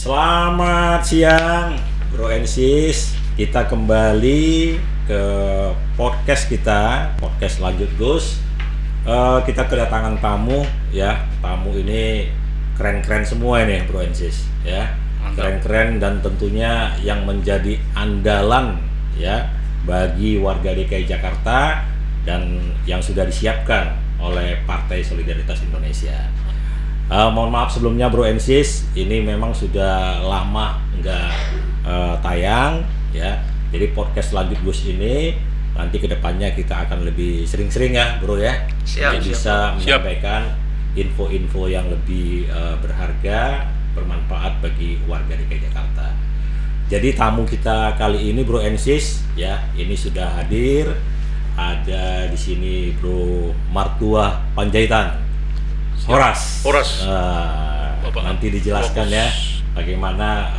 Selamat siang Bro and Sis. Kita kembali ke podcast kita, podcast Lanjut Gus. Kita kedatangan tamu ya. Tamu ini keren-keren semua ini Bro and Sis ya. Keren-keren dan tentunya yang menjadi andalan ya bagi warga DKI Jakarta dan yang sudah disiapkan oleh Partai Solidaritas Indonesia. Mohon maaf sebelumnya Bro and Sis, ini memang sudah lama nggak tayang ya. Jadi podcast Lanjut Gus ini nanti kedepannya kita akan lebih sering-sering ya Bro ya. Bisa menyampaikan info-info yang lebih berharga, bermanfaat bagi warga DKI Jakarta. Jadi tamu kita kali ini Bro and Sis ya, ini sudah hadir. Ada di sini Bro Martua Panjaitan. Horas. Nanti dijelaskan ya bagaimana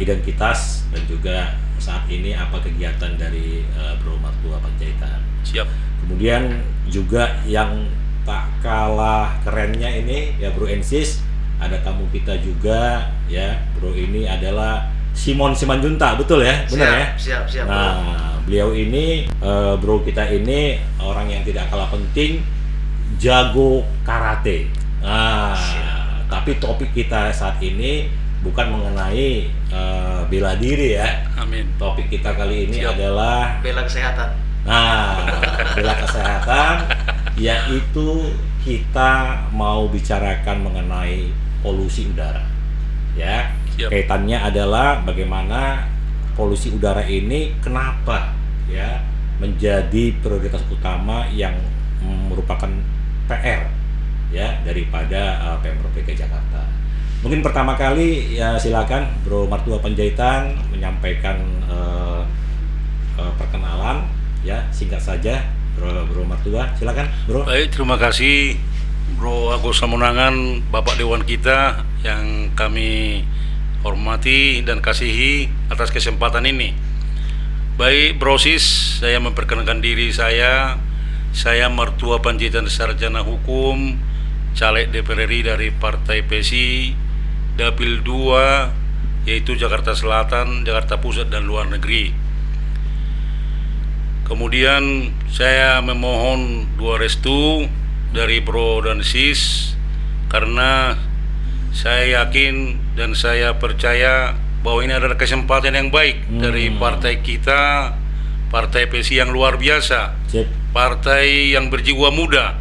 identitas dan juga saat ini apa kegiatan dari Bro Martua Panjaitan. Siap. Kemudian juga yang tak kalah kerennya ini ya Bro and Sis, ada tamu kita juga ya. Bro ini adalah Simon Simanjuntak, betul ya? Benar ya? Siap. Nah, beliau ini Bro kita ini orang yang tidak kalah penting, jago karate. Tapi topik kita saat ini bukan mengenai bela diri ya. Amin. Topik kita kali ini adalah bela kesehatan. Bela kesehatan, yaitu kita mau bicarakan mengenai polusi udara. Ya. Siap. Kaitannya adalah bagaimana polusi udara ini kenapa ya menjadi prioritas utama yang merupakan PR ya daripada Pemprov DKI Jakarta. Mungkin pertama kali ya silakan Bro Martua Panjaitan menyampaikan perkenalan ya, singkat saja Bro Martua, silakan Bro. Baik, terima kasih Bro Agus Samunangan, Bapak Dewan kita yang kami hormati dan kasihi atas kesempatan ini. Baik Bro Sis, saya memperkenalkan diri saya Martua Panjaitan, sarjana hukum, caleg DPR RI dari Partai PSI, Dapil 2, yaitu Jakarta Selatan, Jakarta Pusat, dan luar negeri. Kemudian saya memohon dua restu dari Bro dan Sis, karena saya yakin dan saya percaya bahwa ini adalah kesempatan yang baik dari partai kita, Partai PSI yang luar biasa. Partai yang berjiwa muda,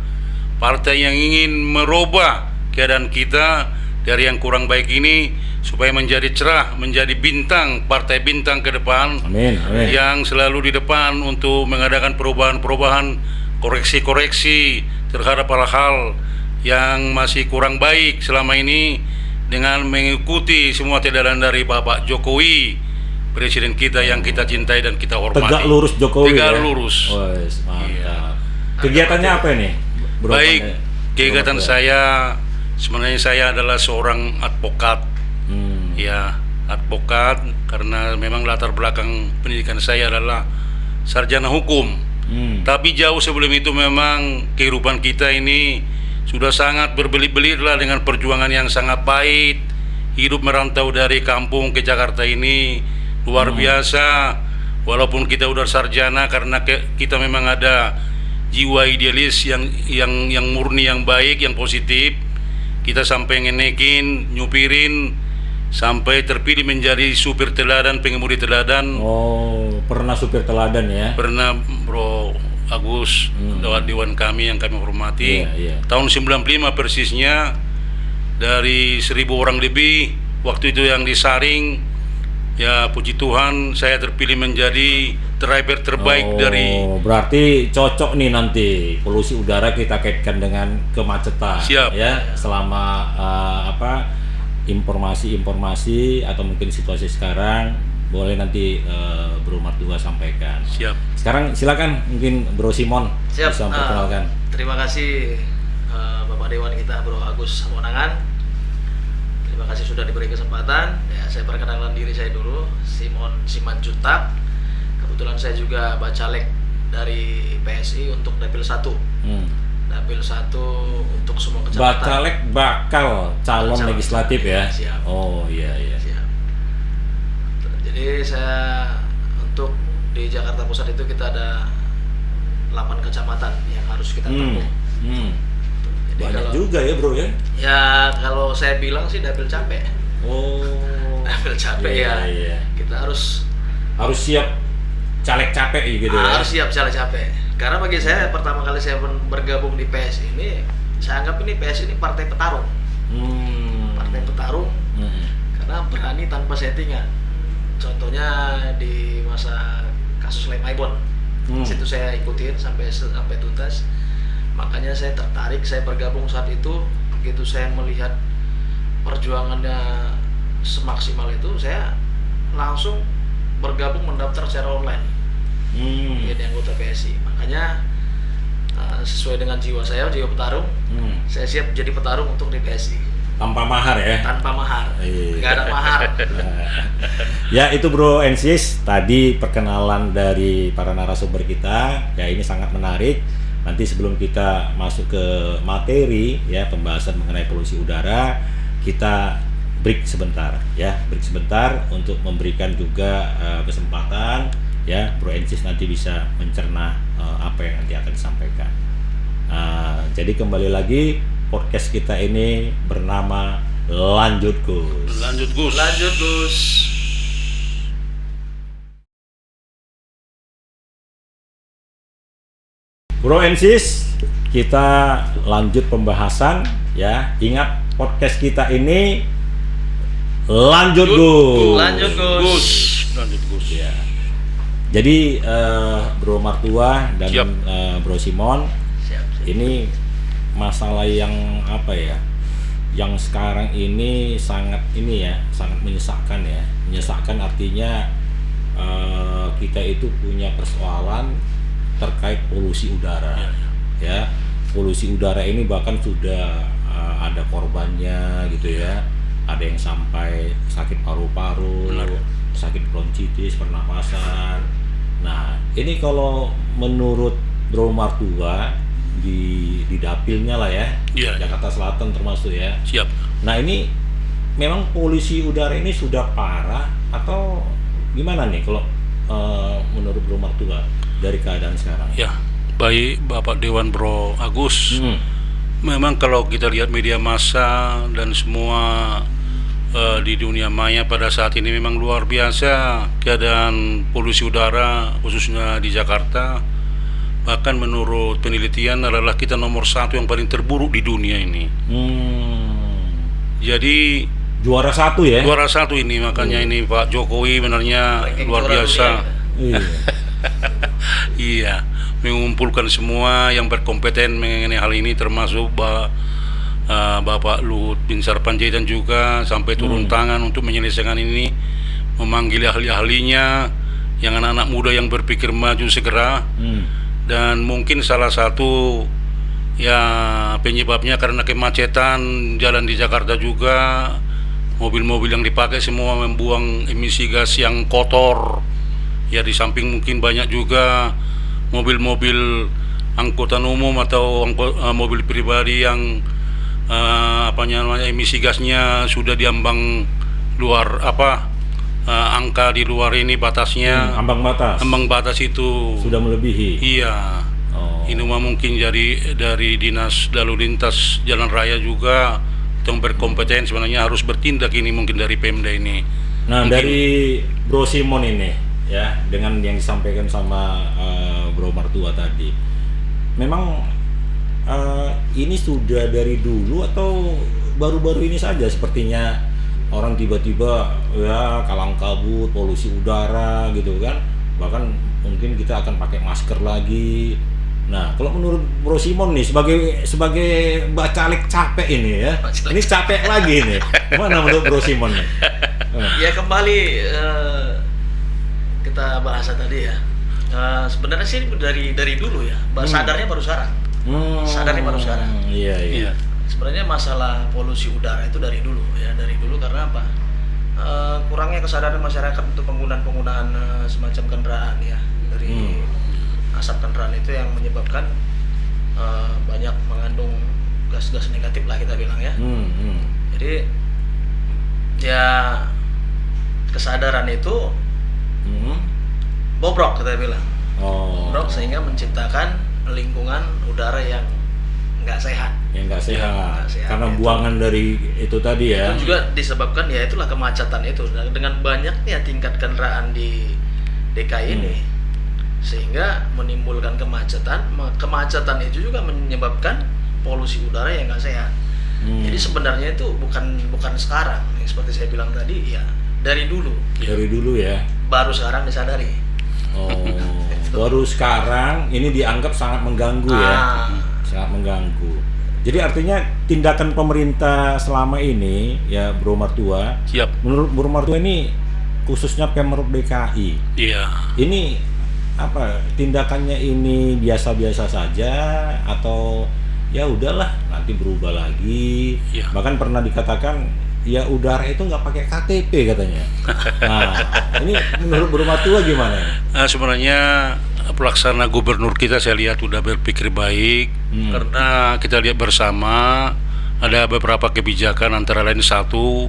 partai yang ingin merubah keadaan kita dari yang kurang baik ini supaya menjadi cerah, menjadi bintang, partai bintang ke depan. Amin. Yang selalu di depan untuk mengadakan perubahan-perubahan, koreksi-koreksi terhadap hal-hal yang masih kurang baik selama ini dengan mengikuti semua edaran dari Bapak Jokowi, Presiden kita yang kita cintai dan kita hormati. Tegak lurus Jokowi. Tegak ya? lurus. Mantap. Iya. Kegiatannya apa ini? Bro, baik, kegiatan saya sebenarnya saya adalah seorang advokat. Ya, advokat karena memang latar belakang pendidikan saya adalah sarjana hukum. Tapi jauh sebelum itu memang kehidupan kita ini sudah sangat berbelit-belit lah dengan perjuangan yang sangat pahit. Hidup merantau dari kampung ke Jakarta ini luar biasa. Walaupun kita udah sarjana, karena kita memang ada jiwa idealis yang murni, yang baik, yang positif. Kita sampai ngenekin, nyupirin, sampai terpilih menjadi supir teladan, pengemudi teladan. Oh, pernah supir teladan ya? Pernah Bro Agus, lewat dewan kami yang kami hormati. Tahun 95 persisnya, dari 1.000 orang lebih waktu itu yang disaring. Ya puji Tuhan saya terpilih menjadi driver terbaik dari. Berarti cocok nih nanti polusi udara kita kaitkan dengan kemacetan. Siap. Ya selama informasi atau mungkin situasi sekarang boleh nanti Bro Martua sampaikan. Siap. Sekarang silakan mungkin Bro Simon Siap. bisa memperkenalkan. Terima kasih Bapak Dewan kita Bro Agus Samunangan. Terima kasih sudah diberi kesempatan. Ya, saya perkenalkan diri saya dulu, Simon Simanjuntak. Kebetulan saya juga bacalek dari PSI untuk Dapil 1. dapil 1 untuk semua kecamatan. Bacalek bakal calon Calon. legislatif ya. Siap. Oh iya. Siap. Jadi saya untuk di Jakarta Pusat itu kita ada 8 kecamatan yang harus kita tempuh. Jadi Banyak juga ya bro ya. Ya kalau saya bilang sih dapil capek. Oh. Dapil capek Iya. Kita harus Siap caleg capek gitu ya. harus siap capek. Karena bagi saya pertama kali saya bergabung di PS ini, saya anggap ini PS ini partai petarung. Partai petarung karena berani tanpa settingan. Contohnya di masa kasus Lem Aibon, situ saya ikutin sampai tuntas. Makanya saya tertarik, saya bergabung saat itu. Begitu saya melihat perjuangannya semaksimal itu, saya langsung bergabung mendaftar secara online menjadi anggota PSI. Makanya sesuai dengan jiwa saya, jiwa petarung, saya siap jadi petarung untuk di PSI. Tanpa mahar ya. Tanpa mahar, Iya. nggak ada mahar. Ya itu bro NSIS, tadi perkenalan dari para narasumber kita. Ya ini sangat menarik. Nanti sebelum kita masuk ke materi ya pembahasan mengenai polusi udara, kita break sebentar ya, untuk memberikan juga kesempatan ya bro NSIS nanti bisa mencerna apa yang nanti akan disampaikan. Jadi kembali lagi podcast kita ini bernama Lanjut Gus. Lanjut Gus. Bro NSIS, kita lanjut pembahasan ya. Ingat podcast kita ini Lanjut Gus. Lanjut Gus. Lanjut Gus. Ya. Jadi Bro Martua dan Siap. Bro Simon, Siap. ini masalah yang apa ya? Yang sekarang ini sangat menyesakkan ya. Menyesakkan artinya kita itu punya persoalan terkait polusi udara. Ya. Polusi udara ini bahkan sudah ada korbannya gitu ya. Ada yang sampai sakit paru-paru, sakit bronkitis, pernapasan. Nah, ini kalau menurut Bro Martua di dapilnya lah ya, Iya. Jakarta Selatan termasuk ya. Siap. Nah, ini memang polusi udara ini sudah parah atau gimana nih kalau menurut Bro Martua dari keadaan sekarang? Ya, baik Bapak Dewan Bro Agus. Memang kalau kita lihat media massa dan semua di dunia maya pada saat ini memang luar biasa keadaan polusi udara khususnya di Jakarta. Bahkan menurut penelitian adalah kita nomor 1 yang paling terburuk di dunia ini. Jadi Juara 1 ya? juara 1 ini, makanya ini Pak Jokowi benarnya Ranking luar juara biasa. Iya. Iya, mengumpulkan semua yang berkompeten mengenai hal ini termasuk Bapak Luhut Binsar Panjaitan juga sampai turun tangan untuk menyelesaikan ini, memanggil ahli-ahlinya, yang anak-anak muda yang berpikir maju segera. Dan mungkin salah satu ya penyebabnya karena kemacetan jalan di Jakarta juga, mobil-mobil yang dipakai semua membuang emisi gas yang kotor. Ya di samping mungkin banyak juga mobil-mobil angkutan umum atau mobil pribadi yang emisi gasnya sudah diambang luar angka di luar ini batasnya. Ambang batas itu Sudah melebihi. Iya. Oh. Ini mungkin jadi dari Dinas Lalu Lintas Jalan Raya juga yang berkompeten sebenarnya harus bertindak ini mungkin dari Pemda ini. Nah, Mungkin- dari Bro Simon ini ya, dengan yang disampaikan sama Bro Martua tadi, memang ini sudah dari dulu atau baru-baru ini saja sepertinya orang tiba-tiba ya kalang kabut polusi udara gitu kan, bahkan mungkin kita akan pakai masker lagi. Nah, kalau menurut Bro Simon nih sebagai bacalek capek ini ya, Bacalek. ini capek lagi nih. Gimana menurut Bro Simon nih? Ya kembali kita bahasa tadi ya. Sebenarnya sih dari dulu ya. Sadarnya baru sekarang. Sadarnya baru sekarang. Iya. Iya. Sebenarnya masalah polusi udara itu dari dulu ya, dari dulu karena apa? Kurangnya kesadaran masyarakat untuk penggunaan semacam kendaraan ya, dari asap kendaraan itu yang menyebabkan banyak mengandung gas-gas negatif lah kita bilang ya. Jadi ya kesadaran itu bobrok kita bilang. Bobrok sehingga menciptakan lingkungan udara yang nggak sehat. Yang nggak sehat. Karena itu, buangan dari itu tadi ya. Itu juga disebabkan ya itulah kemacetan itu. Dengan banyaknya tingkat kendaraan di DKI ini, sehingga menimbulkan kemacetan. Kemacetan itu juga menyebabkan polusi udara yang nggak sehat. Jadi sebenarnya itu bukan sekarang, seperti saya bilang tadi, ya dari dulu. Dari dulu ya. Baru sekarang disadari. Baru sekarang ini dianggap sangat mengganggu ya. Sangat mengganggu. Jadi artinya tindakan pemerintah selama ini ya Bro Martua. Siap. Menurut Bro Martua ini khususnya Pemprov DKI. Iya. Ini apa tindakannya ini biasa-biasa saja atau ya udahlah nanti berubah lagi. Iya. Bahkan pernah dikatakan ya udara itu nggak pakai KTP katanya. Nah, ini menurut Bro Martua gimana? Sebenarnya pelaksana gubernur kita saya lihat udah berpikir baik karena kita lihat bersama ada beberapa kebijakan, antara lain satu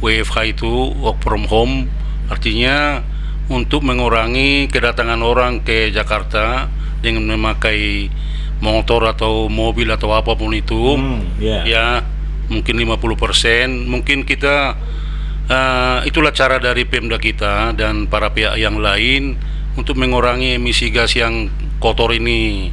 WFH itu work from home, artinya untuk mengurangi kedatangan orang ke Jakarta dengan memakai motor atau mobil atau apapun itu. Ya mungkin 50%, mungkin kita itulah cara dari Pemda kita dan para pihak yang lain untuk mengurangi emisi gas yang kotor ini.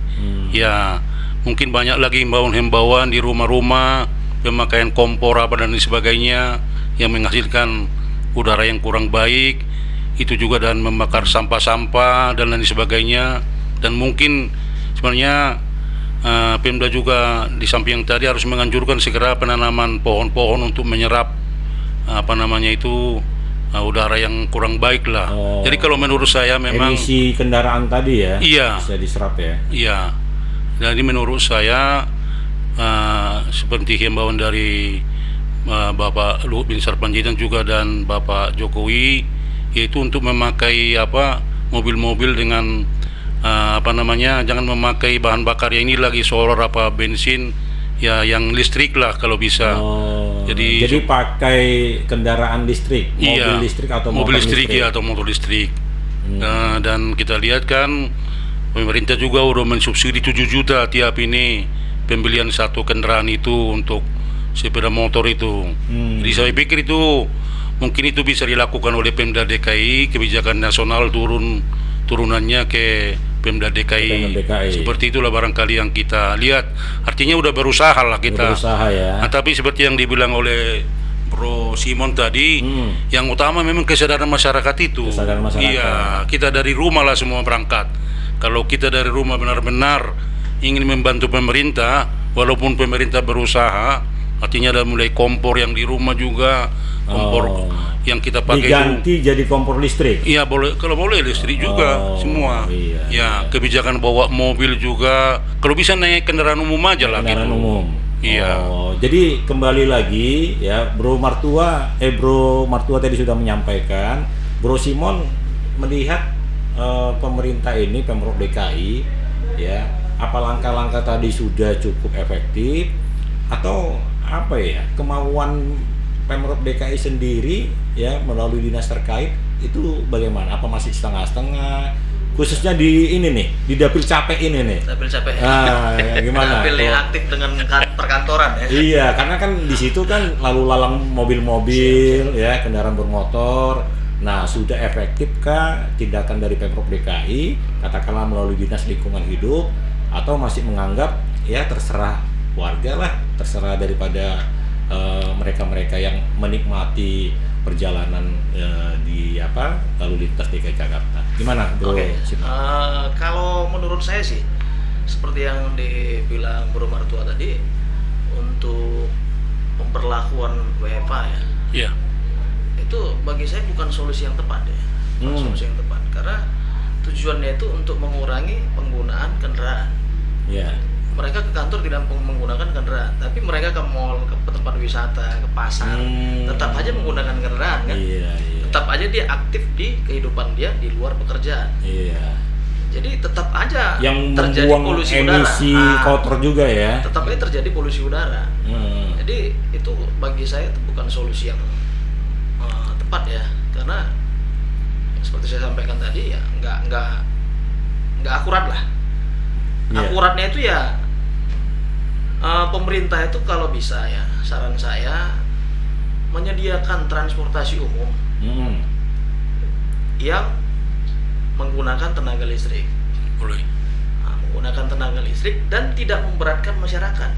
Ya mungkin banyak lagi himbauan-himbauan di rumah-rumah, pemakaian kompor apa dan sebagainya yang menghasilkan udara yang kurang baik itu juga, dan membakar sampah-sampah dan lain sebagainya. Dan mungkin sebenarnya Pemda juga di samping yang tadi harus menganjurkan segera penanaman pohon-pohon untuk menyerap udara yang kurang baik lah. Jadi kalau menurut saya memang emisi kendaraan tadi ya, iya, bisa diserap ya. Iya. Jadi menurut saya seperti himbauan dari Bapak Luhut Bin Sarpanjaitan juga dan Bapak Jokowi, yaitu untuk memakai mobil-mobil dengan jangan memakai bahan bakar yang ini lagi solar apa bensin, ya yang listrik lah kalau bisa. Jadi pakai kendaraan listrik, mobil listrik atau motor listrik. Ya, atau motor listrik. Dan kita lihat kan pemerintah juga udah mensubsidi 7 juta tiap ini pembelian satu kendaraan itu untuk sepeda motor itu. Jadi saya pikir itu mungkin itu bisa dilakukan oleh Pemda DKI, kebijakan nasional turunannya ke Pemda DKI. Seperti itulah barangkali yang kita lihat. Artinya udah berusaha lah kita. Berusaha ya. Nah, tapi seperti yang dibilang oleh Bro Simon tadi, yang utama memang kesadaran masyarakat itu. Kesadaran masyarakat. Iya, kita dari rumah lah semua berangkat. Kalau kita dari rumah benar-benar ingin membantu pemerintah, walaupun pemerintah berusaha, artinya ada mulai kompor yang di rumah juga, kompor yang kita pakai diganti jadi kompor listrik. Iya boleh, kalau boleh listrik juga semua. Iya. Kebijakan bawa mobil juga, kalau bisa naik kendaraan umum aja lah. Kendaraan umum. Iya. Jadi kembali lagi ya, Bro Martua tadi sudah menyampaikan, Bro Simon melihat pemerintah ini Pemprov DKI ya, apa langkah-langkah tadi sudah cukup efektif atau apa ya, kemauan Pemprov DKI sendiri ya melalui dinas terkait itu bagaimana? Apa masih setengah-setengah? Khususnya di ini nih, di Dapil Capek ini nih. Dapil Capek. Gimana? Dapil yang aktif dengan perkantoran ya. Iya, karena kan di situ kan lalu lalang mobil-mobil ya, kendaraan bermotor. Nah, sudah efektifkah tindakan dari Pemprov DKI, katakanlah melalui Dinas Lingkungan Hidup, atau masih menganggap ya terserah warga lah, terserah daripada mereka-mereka yang menikmati perjalanan di lalu lintas DKI Jakarta. Gimana, Bro? Kalau menurut saya sih seperti yang dibilang Bro Martua tadi, untuk pemberlakuan WFH ya. Iya. Itu bagi saya bukan solusi yang tepat ya. Solusi yang tepat karena tujuannya itu untuk mengurangi penggunaan kendaraan. Iya. Mereka ke kantor tidak menggunakan kendaraan, tapi mereka ke mall, ke tempat wisata, ke pasar, tetap aja menggunakan kendaraan kan. Iya. Tetap aja dia aktif di kehidupan dia di luar pekerjaan. Iya. Jadi tetap aja yang terjadi membuang polusi emisi udara. kotor juga ya. Tetap aja terjadi polusi udara. Jadi itu bagi saya itu bukan solusi yang tepat ya, karena seperti saya sampaikan tadi ya nggak akurat lah. Iya. Akuratnya itu ya pemerintah itu kalau bisa ya, saran saya menyediakan transportasi umum yang menggunakan tenaga listrik. Boleh. Menggunakan tenaga listrik dan tidak memberatkan masyarakat.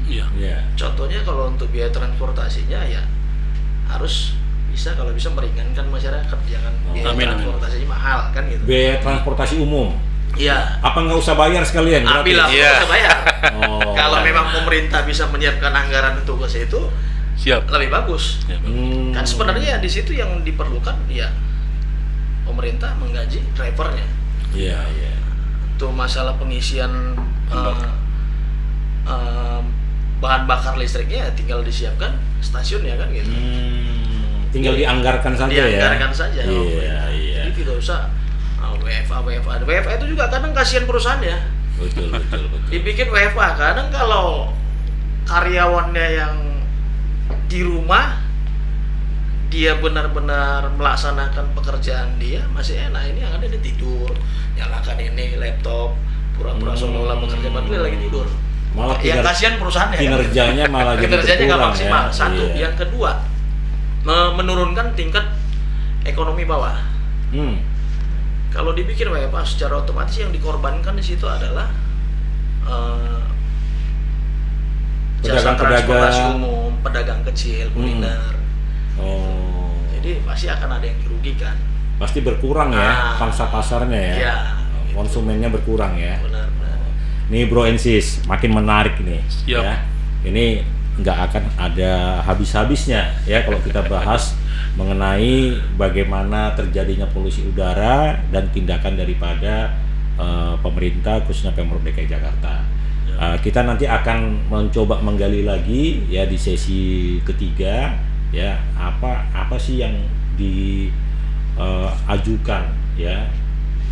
Iya. Iya. Contohnya kalau untuk biaya transportasinya ya harus bisa, kalau bisa meringankan masyarakat, jangan biaya Amin. transportasinya mahal kan gitu. Biaya transportasi umum. Iya. Apa nggak usah bayar sekalian? Ambil lah, Gratis? Iya. bisa bayar. Oh. Kalau memang pemerintah bisa menyiapkan anggaran untuk ke situ, Siap. lebih bagus. Ya, Kan sebenarnya di situ yang diperlukan ya pemerintah menggaji drivernya. Iya, iya. Untuk masalah pengisian bahan bakar listriknya tinggal disiapkan stasiunnya kan gitu. Tinggal dianggarkan saja ya. Dianggarkan saja. Iya, iya. Jadi tidak usah WFA itu juga kadang kasihan perusahaan ya. Betul. Dibikin WFA, kadang kalau karyawannya yang di rumah dia benar-benar melaksanakan pekerjaan dia masih enak, ini yang ada dia tidur, nyalakan ini laptop, pura-pura seolah-olah bekerja padahal dia lagi tidur. Malah Yang kasihan perusahaannya. kinerjanya malah jadi kinerjanya nggak berkurang maksimal. ya. Satu, Iya. yang kedua menurunkan tingkat ekonomi bawah. Kalau dibikin WFA secara otomatis yang dikorbankan di situ adalah jasa transportasi umum, pedagang kecil, kuliner. Oh. Jadi pasti akan ada yang dirugikan. Pasti berkurang ya pangsa pasarnya ya. Iya. Konsumennya berkurang ya. Benar. Nih Bro and Sis, makin menarik nih. Siap. Ya. Ini nggak akan ada habis-habisnya ya kalau kita bahas mengenai bagaimana terjadinya polusi udara dan tindakan daripada pemerintah khususnya Pemprov DKI Jakarta. Kita nanti akan mencoba menggali lagi ya di sesi ketiga ya apa sih yang diajukan ya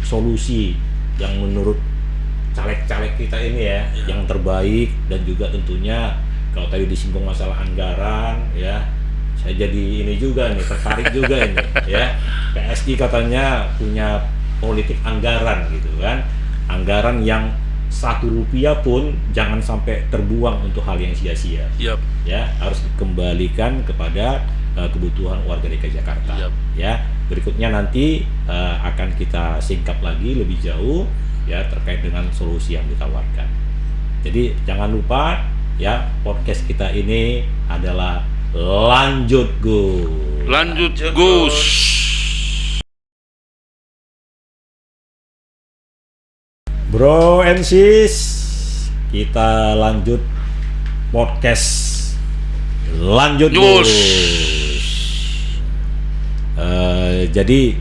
solusi yang menurut caleg-caleg kita ini ya yang terbaik, dan juga tentunya kalau tadi disinggung masalah anggaran ya, saya jadi ini juga nih tertarik juga ini ya, PSI katanya punya politik anggaran gitu kan, anggaran yang Rp1 pun jangan sampai terbuang untuk hal yang sia-sia. Siap. Ya, harus dikembalikan kepada kebutuhan warga DKI Jakarta. Siap. Ya, berikutnya nanti akan kita singkap lagi lebih jauh ya terkait dengan solusi yang ditawarkan. Jadi jangan lupa ya, podcast kita ini adalah Lanjut Gus. Lanjut Gus. Bro and Sis, kita lanjut podcast Lanjut Gus. Jadi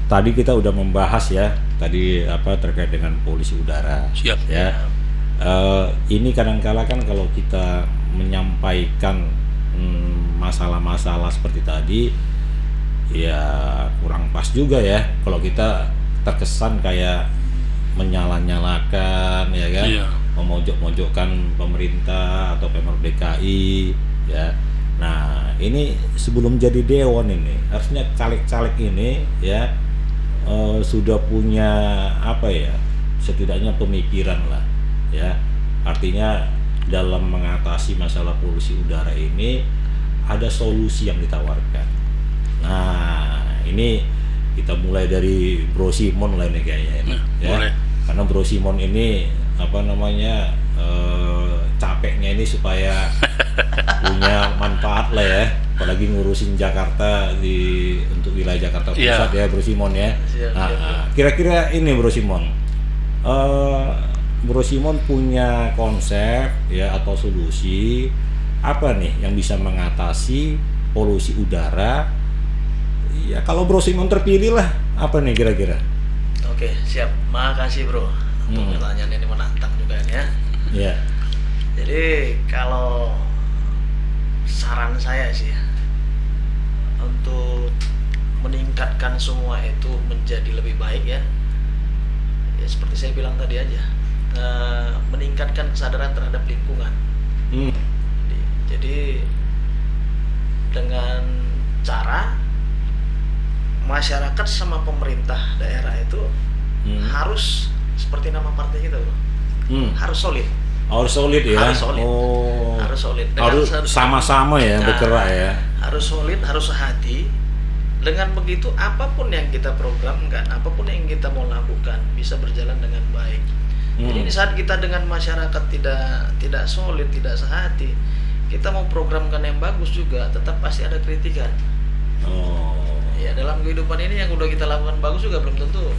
tadi kita udah membahas ya tadi terkait dengan polusi udara. Siap. Ya. Ini kadang-kala kan kalau kita menyampaikan masalah-masalah seperti tadi ya kurang pas juga ya kalau kita terkesan kayak menyala-nyalakan ya kan, memojok-mojokkan pemerintah atau Pemprov DKI ya. Nah, ini sebelum jadi dewan ini harusnya caleg-caleg ini ya sudah punya setidaknya pemikiran lah ya. Artinya dalam mengatasi masalah polusi udara ini ada solusi yang ditawarkan. Nah, ini kita mulai dari Bro Simon lah ini kayaknya ini, ya. Boleh. Karena Bro Simon ini capeknya ini supaya punya manfaat lah ya, apalagi ngurusin Jakarta untuk wilayah Jakarta Pusat ya Bro Simon ya. Siap. Kira-kira ini Bro Simon, Bro Simon punya konsep ya atau solusi apa nih yang bisa mengatasi polusi udara? Ya kalau Bro Simon terpilih lah, apa nih kira-kira? Oke, siap. Makasih Bro untuk pertanyaan ini, menantang juga ini ya. Ya. Jadi kalau saran saya sih untuk meningkatkan semua itu menjadi lebih baik ya ya seperti saya bilang tadi aja, meningkatkan kesadaran terhadap lingkungan. Jadi dengan cara masyarakat sama pemerintah daerah itu harus seperti nama partai kita, bro. Harus solid. Harus solid ya. Harus solid. Harus solid. Harus sama-sama ya bergerak ya. Harus solid, harus sehati. Dengan begitu apapun yang kita programkan, apapun yang kita mau lakukan bisa berjalan dengan baik. Jadi di saat kita dengan masyarakat tidak solid, tidak sehati, kita mau programkan yang bagus juga tetap pasti ada kritikan. Ya dalam kehidupan ini yang udah kita lakukan bagus juga belum tentu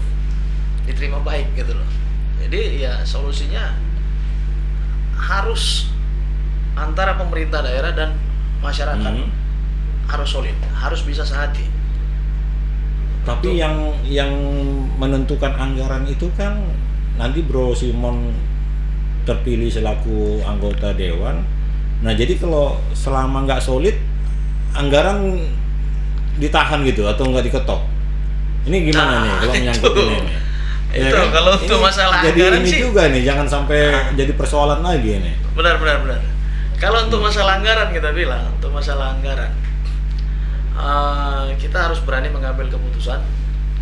diterima baik gitu loh. Jadi ya solusinya harus antara pemerintah daerah dan masyarakat harus solid, harus bisa sehati. Tapi yang menentukan anggaran itu kan nanti Bro Simon terpilih selaku anggota dewan. Nah jadi kalau selama nggak solid, anggaran ditahan gitu atau nggak diketok. Ini gimana nih kalau menyangkut ini? Itu ya, kalau untuk masalah jadi anggaran ini sih juga nih, jangan sampai jadi persoalan lagi nih. Benar. Kalau untuk masalah anggaran kita bilang, untuk masalah anggaran kita harus berani mengambil keputusan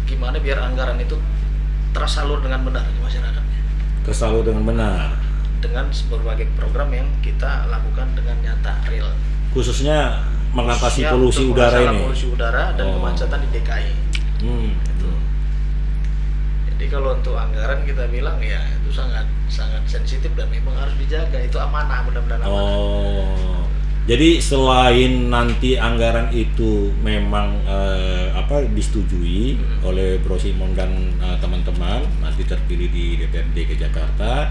gimana biar anggaran itu tersalur dengan benar ke masyarakatnya. Tersalur dengan benar. Dengan berbagai program yang kita lakukan dengan nyata, real. Khususnya mengatasi polusi udara ini. Polusi udara dan kemacetan di DKI. Itu. Jadi kalau untuk anggaran kita bilang ya itu sangat sensitif dan memang harus dijaga. Itu amanah, benar-benar amanah. Jadi selain nanti anggaran itu memang disetujui oleh Bro Simon dan teman-teman nanti terpilih di DPRD ke Jakarta,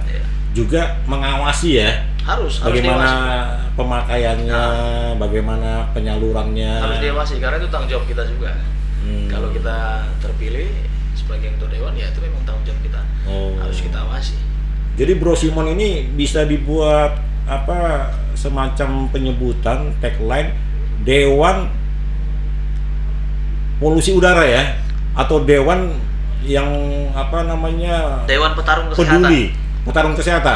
juga mengawasi ya. Harus bagaimana diawasi, pemakaiannya, bagaimana penyalurannya. Harus diawasi karena itu tanggung jawab kita juga. Kalau kita terpilih sebagai ketua dewan ya itu memang tanggung jawab kita. Harus kita awasi. Jadi Bro Simon ini bisa dibuat semacam penyebutan tagline Dewan Polusi Udara ya, atau Dewan yang Dewan Petarung Kesehatan. Peduli Petarung Kesehatan.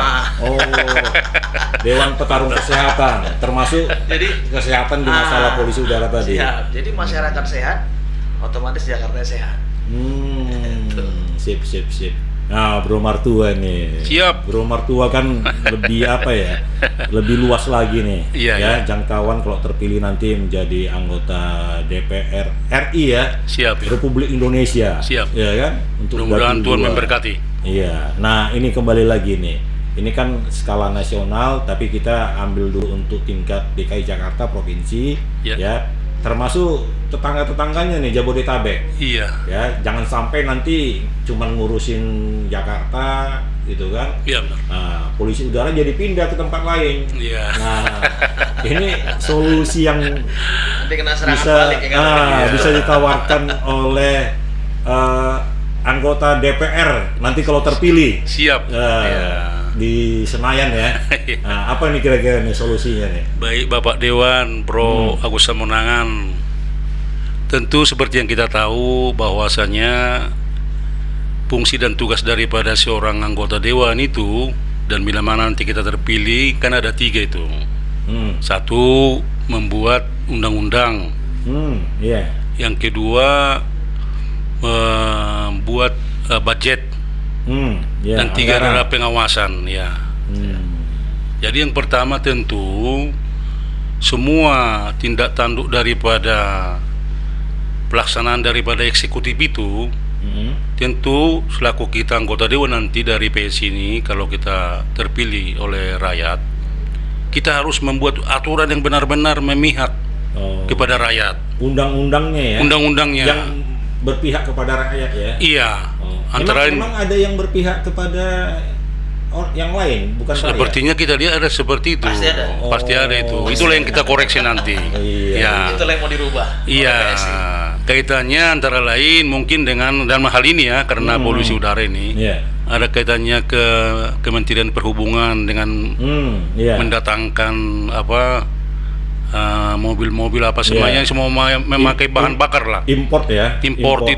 Dewan Petarung Kesehatan, termasuk jadi kesehatan di masalah polusi udara tadi. Siap. Jadi masyarakat sehat, otomatis Jakarta sehat. Sip. Nah, Bro Martua nih. Siap. Bro Martua kan lebih lebih luas lagi nih. Iya. Jangkauan kalau terpilih nanti menjadi anggota DPR RI ya. Siap. Republik Indonesia. Siap. Ya kan? Untuk mudah-mudahan Tuhan memberkati. Iya. Nah, ini kembali lagi nih. Ini kan skala nasional, tapi kita ambil dulu untuk tingkat DKI Jakarta provinsi, ya. Termasuk tetangga-tetangganya nih Jabodetabek. Iya. Ya, jangan sampai nanti cuman ngurusin Jakarta gitu kan. Iya benar. Nah, polusi udara jadi pindah ke tempat lain. Iya. Nah, ini solusi yang nanti kena serangan balik ya, bisa ditawarkan oleh anggota DPR nanti kalau terpilih. Siap. Di Senayan ya. Nah, apa nih kira-kira nih solusinya nih? Baik Bapak Dewan, Bro Agus Samonangan. Tentu seperti yang kita tahu bahwasanya fungsi dan tugas daripada seorang anggota dewan itu, dan bila mana nanti kita terpilih kan ada 3 itu. Satu, membuat undang-undang. Yang kedua, membuat budget. Dan 3 adalah pengawasan ya. Jadi yang pertama tentu semua tindak tanduk daripada pelaksanaan daripada eksekutif itu tentu selaku kita anggota dewan nanti dari PS ini, kalau kita terpilih oleh rakyat, kita harus membuat aturan yang benar-benar memihak kepada rakyat. Undang-undangnya ya. Undang-undangnya yang berpihak kepada rakyat ya. Iya. Antara memang ada yang berpihak kepada yang lain, bukan rakyat. Sepertinya kita lihat ada seperti itu. Pasti ada. Pasti ada itu. Itulah yang kita koreksi nanti. Iya. Itulah yang mau dirubah. Iya. Kaitannya antara lain mungkin dengan dalam hal ini ya, karena polusi udara ini. Ada kaitannya ke Kementerian Perhubungan dengan mendatangkan mobil-mobil semuanya semua memakai bahan bakar lah. Import ya. Import.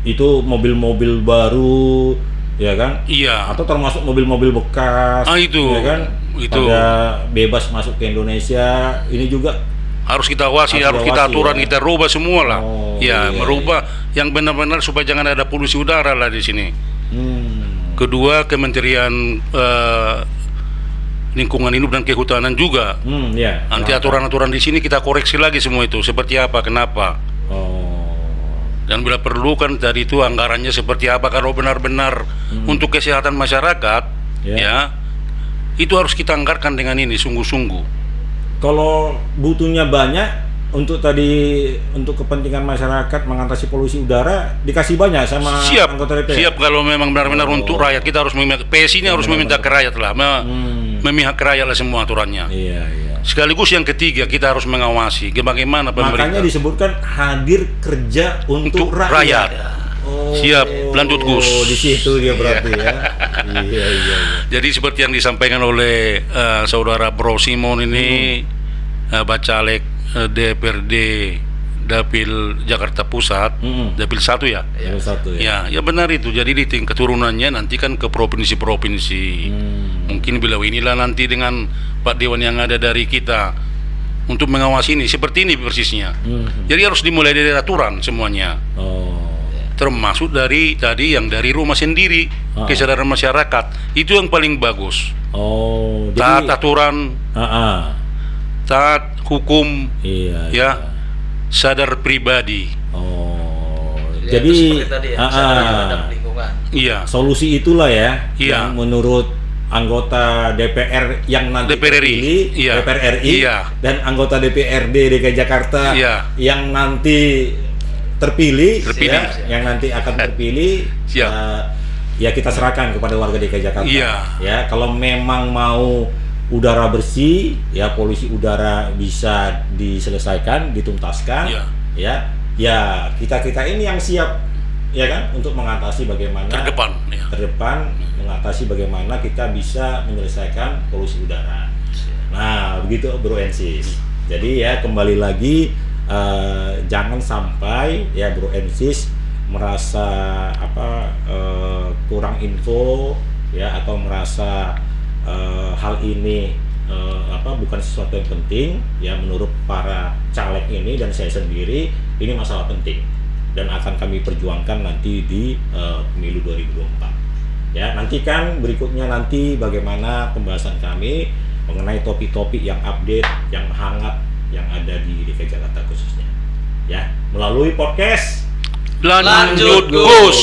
Itu mobil-mobil baru ya kan? Iya. Atau termasuk mobil-mobil bekas, Itu. ya kan? Itu. Pada bebas masuk ke Indonesia, ini juga Harus kita awasi, Harus harus kita diawasi, aturan, ya. kita rubah semua lah. Oh, Ya, iya, merubah yang benar-benar supaya jangan ada polusi udara lah di sini. Kedua, Kementerian Lingkungan Hidup dan Kehutanan juga. Ya. Nanti aturan-aturan di sini kita koreksi lagi semua itu, seperti apa, kenapa. Oh. Dan bila perlu kan tadi itu anggarannya seperti apa, kalau benar-benar untuk kesehatan masyarakat, ya, itu harus kita anggarkan dengan ini sungguh-sungguh. Kalau butuhnya banyak untuk kepentingan masyarakat mengatasi polusi udara, dikasih banyak sama anggota DPR. Siap kalau memang benar-benar untuk rakyat, kita harus meminta, PSI ini harus meminta ke rakyat lah, memihak ke rakyat lah semua aturannya. Iya. Sekaligus yang ketiga, kita harus mengawasi bagaimana pemerintah. Makanya disebutkan hadir kerja untuk rakyat. Oh, Siap, lanjut Gus. Di situ dia berarti ya. Iya. Jadi seperti yang disampaikan oleh saudara Bro Simon ini, bacalek DPRD Dapil Jakarta Pusat, Dapil 1 ya. Yang satu ya. Ya benar itu. Jadi di tingkat turunannya nanti kan ke provinsi-provinsi. Mungkin beliau inilah nanti dengan Pak Dewan yang ada dari kita untuk mengawasi ini seperti ini persisnya. Jadi harus dimulai dari aturan semuanya. Termasuk dari tadi yang dari rumah sendiri, kesadaran masyarakat. Itu yang paling bagus. Taat aturan, taat hukum, ya, sadar pribadi. Jadi seperti tadi ya, sadar terhadap lingkungan. Iya. Solusi itulah ya, Iya. yang menurut anggota DPR yang nanti DPR RI. terpilih, Iya. DPR RI, Iya. dan anggota DPRD DKI Jakarta Iya. yang nanti terpilih. Terpilih. Ya, yang nanti akan terpilih. Siap. Ya kita serahkan kepada warga DKI Jakarta. Iya. Ya, kalau memang mau udara bersih, ya polusi udara bisa diselesaikan, dituntaskan. Iya. Ya kita ini yang siap, ya kan, untuk mengatasi bagaimana terdepan mengatasi bagaimana kita bisa menyelesaikan polusi udara. Nah, begitu Bro Ensis. Jadi ya kembali lagi, jangan sampai ya Bro Ensis merasa kurang info ya, atau merasa hal ini bukan sesuatu yang penting ya. Menurut para caleg ini dan saya sendiri, ini masalah penting dan akan kami perjuangkan nanti di pemilu 2024. Ya, nantikan berikutnya nanti bagaimana pembahasan kami mengenai topik-topik yang update, yang hangat, yang ada di DKI Jakarta khususnya. Ya, melalui podcast Lanjut Gus.